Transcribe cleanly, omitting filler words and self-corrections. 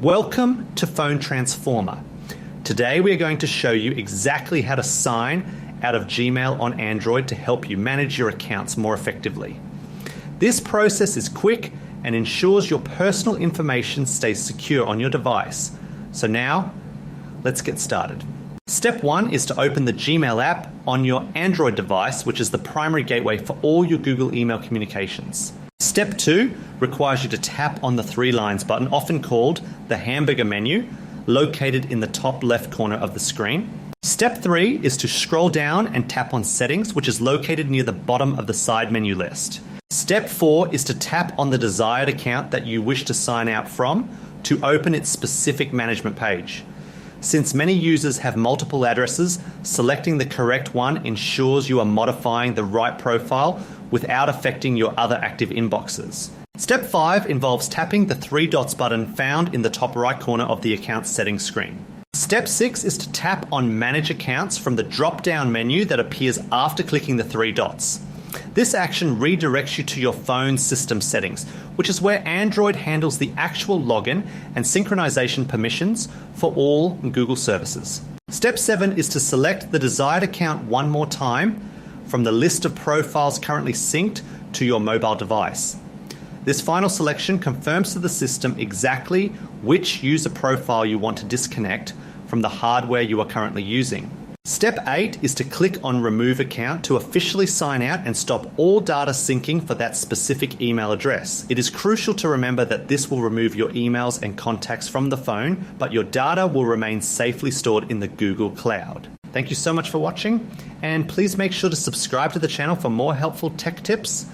Welcome to Phone Transformer. Today we are going to show you exactly how to sign out of Gmail on Android to help you manage your accounts more effectively. This process is quick and ensures your personal information stays secure on your device. So now, let's get started. Step 1 is to open the Gmail app on your Android device, which is the primary gateway for all your Google email communications. Step 2 requires you to tap on the 3 lines button, often called the Hamburger menu, located in the top left corner of the screen. Step 3 is to scroll down and tap on Settings, which is located near the bottom of the side menu list. Step 4 is to tap on the desired account that you wish to sign out from to open its specific management page. Since many users have multiple addresses, selecting the correct one ensures you are modifying the right profile without affecting your other active inboxes. Step 5 involves tapping the 3 dots button found in the top right corner of the account settings screen. Step 6 is to tap on Manage Accounts from the drop-down menu that appears after clicking the 3 dots. This action redirects you to your phone's system settings, which is where Android handles the actual login and synchronization permissions for all Google services. Step 7 is to select the desired account one more time from the list of profiles currently synced to your mobile device. This final selection confirms to the system exactly which user profile you want to disconnect from the hardware you are currently using. Step 8 is to click on Remove Account to officially sign out and stop all data syncing for that specific email address. It is crucial to remember that this will remove your emails and contacts from the phone, but your data will remain safely stored in the Google Cloud. Thank you so much for watching, and please make sure to subscribe to the channel for more helpful tech tips.